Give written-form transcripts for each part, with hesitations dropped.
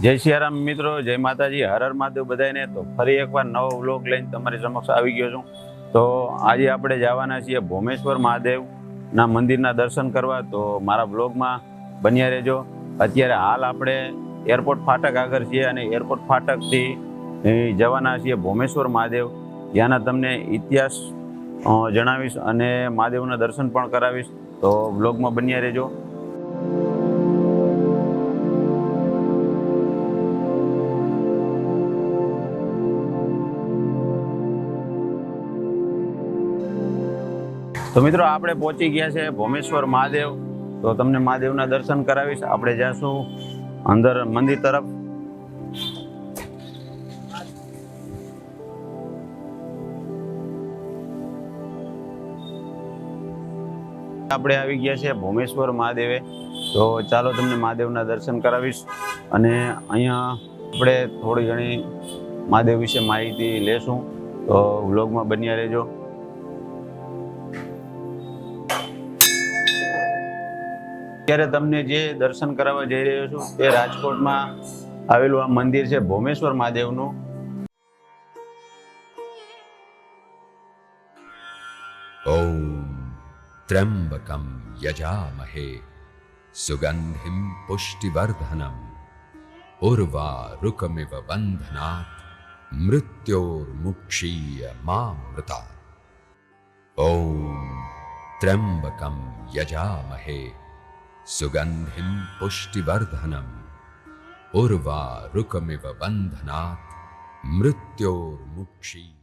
જય સિયારામ મિત્રો, જય માતાજી, હર હર મહાદેવ બધાને। તો ફરી એકવાર નવો વ્લોગ લઈને તમારી સમક્ષ આવી ગયો છું। તો આજે આપણે જવાના છીએ ભોમેશ્વર મહાદેવના મંદિરના દર્શન કરવા। તો મારા વ્લોગમાં બન્યા રહેજો। અત્યારે હાલ આપણે એરપોર્ટ ફાટક આગળ છીએ અને એરપોર્ટ ફાટકથી જવાના છીએ ભોમેશ્વર મહાદેવ, જ્યાંના તમને ઇતિહાસ જણાવીશ અને મહાદેવના દર્શન પણ કરાવીશ। તો વ્લોગમાં બન્યા રહેજો। તો મિત્રો આપણે પહોંચી ગયા છે ભોમેશ્વર મહાદેવ। તો તમને મહાદેવના દર્શન કરાવીશ। આપણે જાશું અંદર મંદિર તરફ। આપણે આવી ગયા છે ભોમેશ્વર મહાદેવે। તો ચાલો તમને મહાદેવના દર્શન કરાવીશ અને અહીંયા આપણે થોડી ઘણી મહાદેવ વિશે માહિતી લેશું। તો વ્લોગમાં બન્યા રહેજો। અત્યારે તમને જે દર્શન કરાવવા જઈ રહ્યો છું તે રાજકોટમાં આવેલું આ મંદિર છે ભોમેશ્વર મહાદેવનું। ઓમ ત્ર્યંબકમ યજામહે સુગંધિમ પુષ્ટિવર્ધનમ ઉર્વારુકમિવ બંધનાત મૃત્યોર્મુક્ષીય મામૃતાत्। ઓમ ત્ર્યંબકમ યજામહે સુગંધિમ પુષ્ટિવર્ધનમ ઉર્વારુકમિવ બંધનાત મૃત્યોર્મુક્ષીય।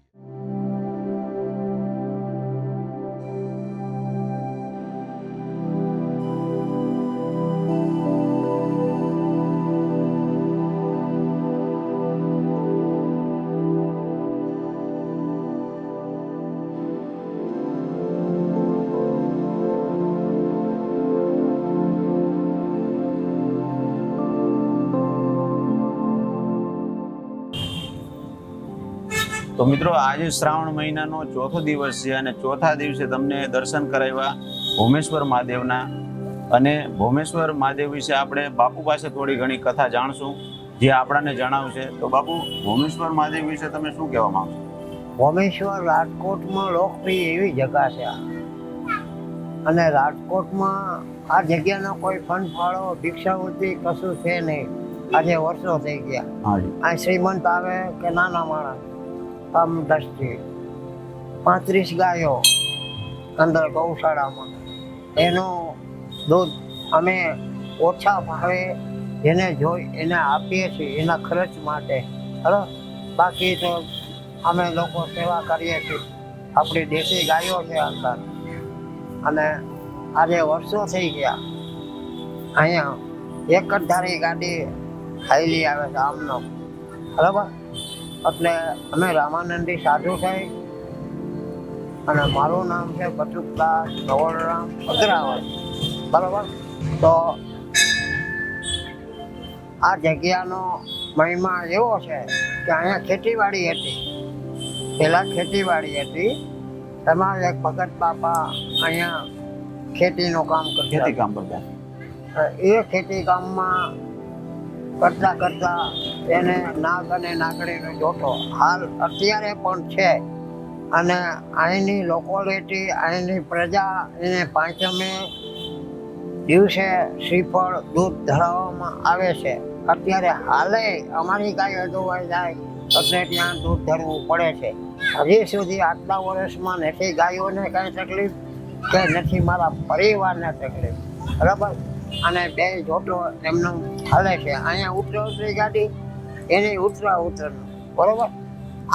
તો મિત્રો આજે શ્રાવણ મહિનાનો ચોથો દિવસ છે અને ચોથા દિવસે તમને દર્શન કરાવ્યા ભોમેશ્વર મહાદેવના। અને ભોમેશ્વર મહાદેવ વિશે આપણે બાપુ પાસે થોડી ઘણી કથા જાણશું, જે આપણાને જણાવશે। તો બાપુ, ભોમેશ્વર મહાદેવ વિશે તમે શું કહેવા માંગશો? ભોમેશ્વર રાજકોટમાં લોકપ્રિય એવી જગ્યા છે અને રાજકોટમાં આ જગ્યાનો કોઈ ફંડ ફાળો ભિક્ષાવૃત્તિ કશું છે નહીં। આજે વર્ષો થઈ ગયા। આ શ્રીમંત આવે કે નાના માણસ, આમ 10 થી 35 ગાયો અંદર ગૌશાળામાં, એનું દૂધ અમે ઓછા ભાવે જેને જોઈ એને આપીએ છીએ એના ખર્ચ માટે। બરાબર, બાકી તો અમે લોકો સેવા કરીએ છીએ। આપણી દેશી ગાયો છે અંદર, અને આજે વર્ષો થઈ ગયા અહીંયા એક જ ધારી ગાડી હાઈલી આવે છે આમનો। બરાબર, એટલે અમે રામાનંદી સાધુ સાહેબ અને મારું નામ છે બચુકદાસ નવલરામ અગ્રાવલ। બરાબર, તો આ જગ્યાનો મહિમા એવો છે કે અહીંયા ખેતીવાડી હતી, પહેલાં ખેતીવાડી હતી। એમાં એક ભગત બાપા અહીંયા ખેતીનું કામ કરતા। એ ખેતી કામમાં કરતા કરતા એને નાગ અને નાગડીનો જોટો હાલ અત્યારે પણ છે। અને અહીંની લોકોલિટી, અહીંની પ્રજા એને પાંચમે દિવસે શ્રીફળ દૂધ ધરાવવામાં આવે છે। અત્યારે હાલે અમારી ગાય ધોવાઈ જાય એટલે ત્યાં દૂધ ધરવું પડે છે। હજી સુધી આટલા વર્ષમાં નથી ગાયોને કાંઈ તકલીફ કે નથી મારા પરિવારને તકલીફ। બરાબર, અને બે જોટો એમનો હાલે છે। અહીંયા ઉતરી ગાડી એની ઉતરનું। બરાબર,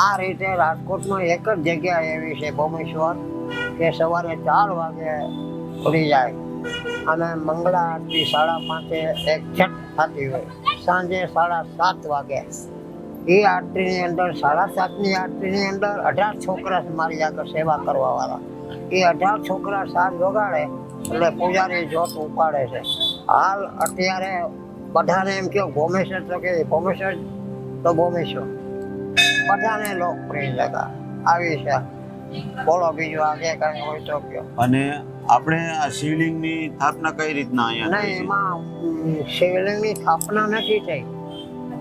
આ રીતે રાજકોટમાં એક જ જગ્યા એવી છે ભોમેશ્વર કે સવારે 4 વાગે ખુલી જાય અને મંગળા આરતી 5:30 એક છઠ થતી હોય, સાંજે 7:30 વાગે। એ આરતીની અંદર 7:30ની આરતીની અંદર 18 છોકરા મારી આગળ સેવા કરવા વાળા, એ 18 છોકરા સાત વગાડે એટલે પૂજારી જોત ઉપાડે છે। હાલ અત્યારે બધાને એમ કહો ભોમેશ્વર, તો કે ભોમેશ્વર તો ભોમેશ્વર બધાને લોકપ્રિય જગા આવી છે। બોલો બીજું આગે કઈ હોય તો કયો। અને આપણે આ શિવલિંગની સ્થાપના કઈ રીતના અહીંયા નહીં, એમાં શિવલિંગની સ્થાપના નથી થઈ।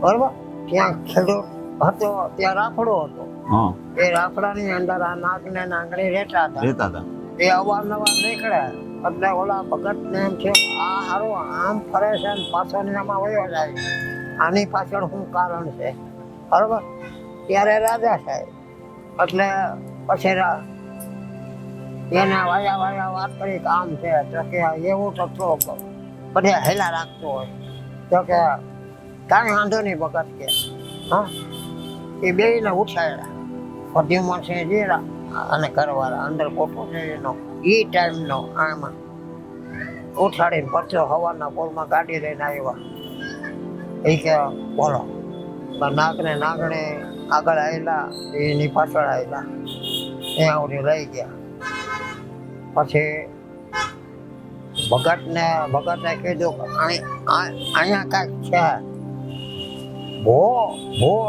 બરોબર. ત્યાં ખેડૂત હતો, ત્યાં રાફડો હતો. હા એ રાફડાની અંદર આ નાગને નાગણી રહેતા હતા. રહેતા હતા. એ અવારનવાર નીકળ્યા એટલે ઓલા ભગતને એમ છે આ હારો આમ ફરે છે ને પાછો આમાં વયો જાય, આની પાછળ શું કારણ છે, બરોબર. ત્યારે રાજા સાહેબ એટલે પછી એને વાયા વાત કરી કે આમ છે તો કે એવું તો થોડો બધા હેલા રાખતો હોય તો કે કાંઈ વાંધો નહીં ભગત કે હા. એ બેયને ઉઠાડ્યા પદ્યુમન છે જે અને ઘરવાળા અંદર કોઠો છે એનો એ ટાઈમનો આમાં ઉઠાડીને પરચો હવાના પોરમાં ગાડી લઈને આવ્યા. એ કે બોલો નાગને નાગણે આગળ આવેલા, એની પાછળ આવેલા, ત્યાં સુધી લઈ ગયા. પછી ભગતે કીધું કે અહીંયા કાંઈક છે.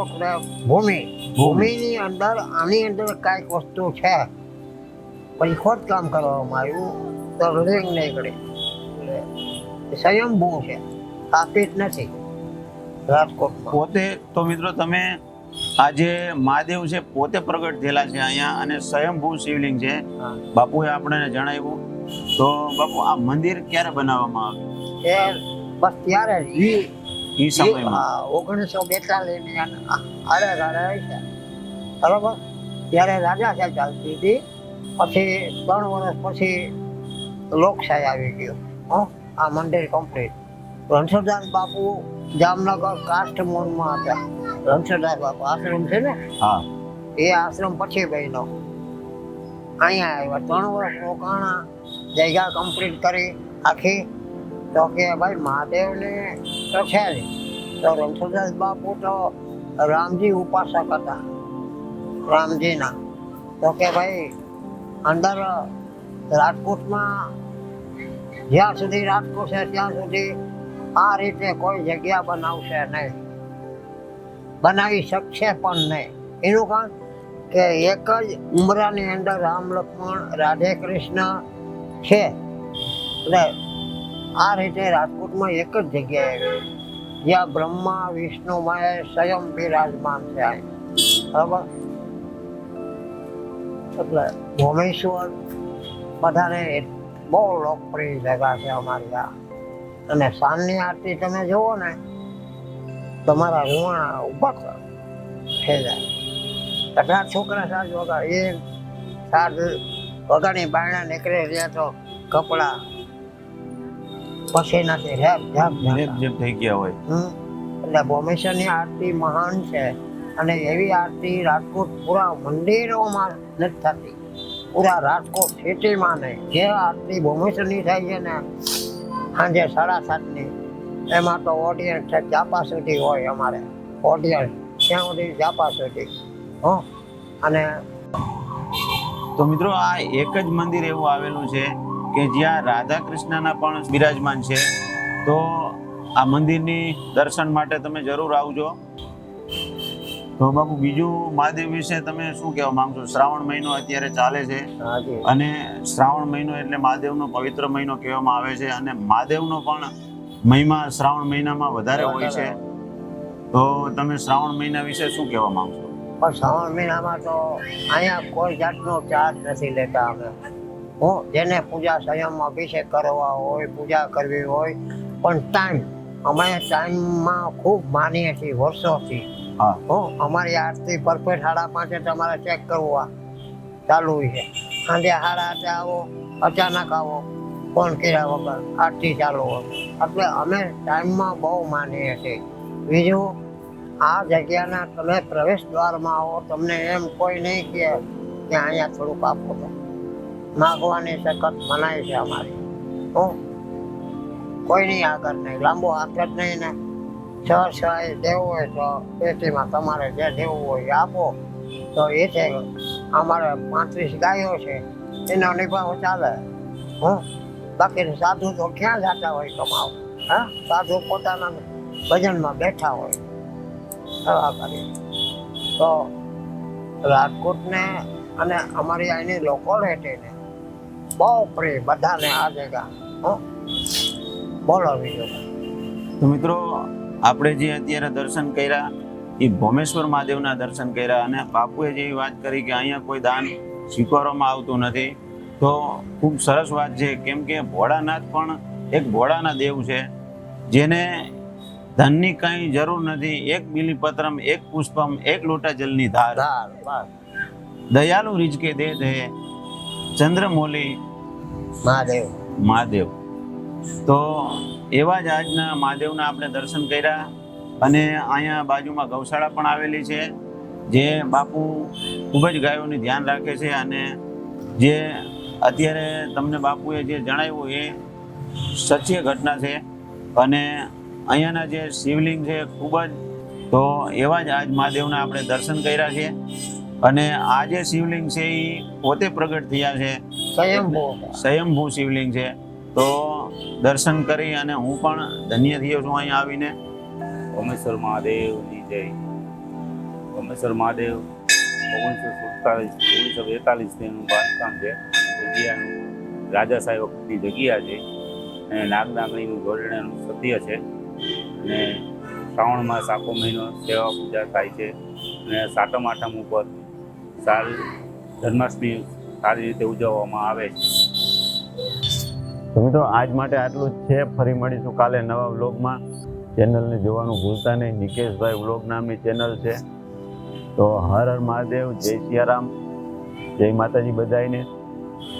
એટલે ભૂમિની અંદર આની અંદર કાંઈક વસ્તુ છે. પછી ખોદકામ કરવામાં આવ્યું તો રિંગ નીકળી. સ્વયંભૂ છે, સ્થાપિત નથી રાજકોટમાં. પોતે તો મિત્રો તમે આ જે મહાદેવ છે પોતે પ્રગટ થયેલા છે અહીંયા અને સ્વયંભૂ શિવલિંગ છે. બાપુએ આપણને જણાવ્યું. તો બાપુ આ મંદિર ક્યારે બનાવવામાં આવ્યું? એ બસ ત્યારે જ એ સમયમાં 1942 ની આડે છે બરોબર. ત્યારે રાજા સાહેબ ચાલતી હતી. પછી 3 વર્ષ પછી લોકશાહી આવી ગયો. આ મંદિર કમ્પ્લીટ. રણછોડદાસ બાપુ જામનગર કાસ્ટમોનમાં હતા. રણછોડદાસ બાપુ આશ્રમ છે ને, હા, એ આશ્રમ પછી બન્યો. અહીંયા આવ્યા 3 વર્ષ રોકાણા, જગ્યા કમ્પ્લીટ કરી આખી. તો કે ભાઈ મહાદેવને તો છે જ. તો રણછોડદાસ બાપુ તો રામજી ઉપાસક હતા, રામજીના. તો કે ભાઈ અંદર રાજકોટમાં જ્યાં સુધી રાજકોટ છે ત્યાં સુધી આ રીતે કોઈ જગ્યા બનાવશે નહીં, બનાવી શકશે પણ નહીં. એનું કારણ કે એક જ ઉમરાની અંદર રામ લક્ષ્મણ રાધે કૃષ્ણ છે. એટલે આ રીતે રાજકોટમાં એક જ જગ્યાએ જ્યાં બ્રહ્મા વિષ્ણુ મહેશ સ્વયં બિરાજમાન છે. બરાબર. એટલે ભોમેશ્વર બધાને બહુ લોકપ્રિય જગા છે અમારી આ. અને સાંજની આરતી તમે જુઓ ને તમારા રૂવાણા ઉભા થઈ જાય. 18 છોકરા સાજ વગર એ સાજ વગરની બાયણા નીકળે રહ્યા તો કપડા પછી નથી રેપ થઈ ગયા હોય. એટલે ભોમેશ્વરની આરતી મહાન છે. અને એવી આરતી રાજકોટ પૂરા મંદિરોમાં નથી થતી, પૂરા રાજકોટ સિટીમાં નહીં. જે આરતી ભોમેશ્વરની થાય છે ને સાંજે 7:30 એમાં તો ઓડિયન્સ છે જાપા સુધી હોય. અમારે ઓડિયન્સ ત્યાં સુધી જાપા સુધી. અને તો મિત્રો આ એક જ મંદિર એવું આવેલું છે કે જ્યાં રાધા કૃષ્ણના પણ બિરાજમાન છે. તો આ મંદિરની દર્શન માટે તમે જરૂર આવજો. તો બાપુ બીજું મહાદેવ વિશે તમે શું કહેવા માંગશો? શ્રાવણ મહિનો અત્યારે ચાલે છે અને શ્રાવણ મહિનો એટલે મહાદેવનો પવિત્ર મહિનો કહેવામાં આવે છે અને મહાદેવનો પણ મહિમા શ્રાવણ મહિનામાં વધારે હોય છે. તો તમે શ્રાવણ મહિના વિશે શું કહેવા માંગશો? પણ શ્રાવણ મહિનામાં તો અહીંયા કોઈ જાતનો ચાર્જ નથી લેતા અમે. જેને પૂજા સંયમ અભિષેક કરવા હોય, પૂજા કરવી હોય, પણ ટાઈમ અમે ટાઈમમાં ખૂબ માનીએ છીએ વર્ષોથી. અમારી આરતી પરફેક્ટ 5:30 તમારે ચેક કરવું ચાલુ છે. સાંજે 8:30 આવો, અચાનક આવો, ફોન કર્યા વગર આરતી ચાલુ હોય. એટલે અમે ટાઈમમાં બહુ માનીએ છીએ. બીજું આ જગ્યાના તમે પ્રવેશ દ્વારમાં આવો, તમને એમ કોઈ નહીં કે અહીંયા થોડુંક આપો તો માગવાની સખત મનાય છે અમારી. કોઈ નહીં આગળ નહીં, લાંબો હાથ જ નહીં ને. સહાય દેવું હોય તો પેટીમાં તમારે જે દેવું હોય આપો. તો એ છે અમારે 35 ગાયો છે, એનો નિભાવ ચાલે. બાકી સાધુ તો ક્યાં જતા હોય કમાવ? સાધુ પોતાના ભજનમાં બેઠા હોય. તો રાજકોટને અને અમારી અહીંની લોકોલિટીને બહુ પ્રિય બધાને આ જગ્યા. બોલો બીજું. તો મિત્રો આપણે જે અત્યારે દર્શન કર્યા એ ભોમેશ્વર મહાદેવના દર્શન કર્યા, અને બાપુએ જેવી વાત કરી કે અહીંયા કોઈ દાન સ્વીકારવામાં આવતું નથી, તો ખૂબ સરસ વાત છે. કેમ કે ભોળાનાથ પણ એક ભોળાના દેવ છે, જેને ધનની કંઈ જરૂર નથી. એક બિલીપત્રમ, એક પુષ્પમ, એક લોટા જલની ધાર, દયાલુ રીઝકે દે દે ચંદ્રમૌલી મહાદેવ. તો એવા જ આજના મહાદેવના આપણે દર્શન કર્યા, અને અહીંયા બાજુમાં ગૌશાળા પણ આવેલી છે, જે બાપુ ખૂબ જ ગાયોનું ધ્યાન રાખે છે. અને જે અત્યારે તમને બાપુએ જે જણાવ્યું એ સત્ય ઘટના છે. અને અહીંયાના જે શિવલિંગ છે ખૂબ જ, તો એવા જ આજ મહાદેવના આપણે દર્શન કર્યા છે. અને આ જે શિવલિંગ છે એ પોતે પ્રગટ થયા છે, સ્વયંભૂ શિવલિંગ છે. તો દર્શન કરી અને હું પણ ધન્ય થયો છું અહીંયા આવીને. ભોમેશ્વર મહાદેવની જય. ભોમેશ્વર મહાદેવ 1942 એનું બાંધકામ છે. જગ્યાનું રાજા સાહેબ વખતની જગ્યા છે, અને નાગનાગણીનું ગોરડાનું સત્ય છે. અને શ્રાવણમાં સાકો મહિનો સેવા પૂજા થાય છે, અને સાતમ આઠમ ઉપર સાલ જન્માષ્ટમી સારી રીતે ઉજવવામાં આવે છે. તો મિત્રો આજ માટે આટલું જ છે. ફરી મળીશું કાલે નવા વ્લોગમાં. ચેનલને જોવાનું ભૂલતા નહીં. નિકેશભાઈ વ્લોગ નામની ચેનલ છે. તો હર હર મહાદેવ, જય સિયારામ, જય માતાજી બધાને.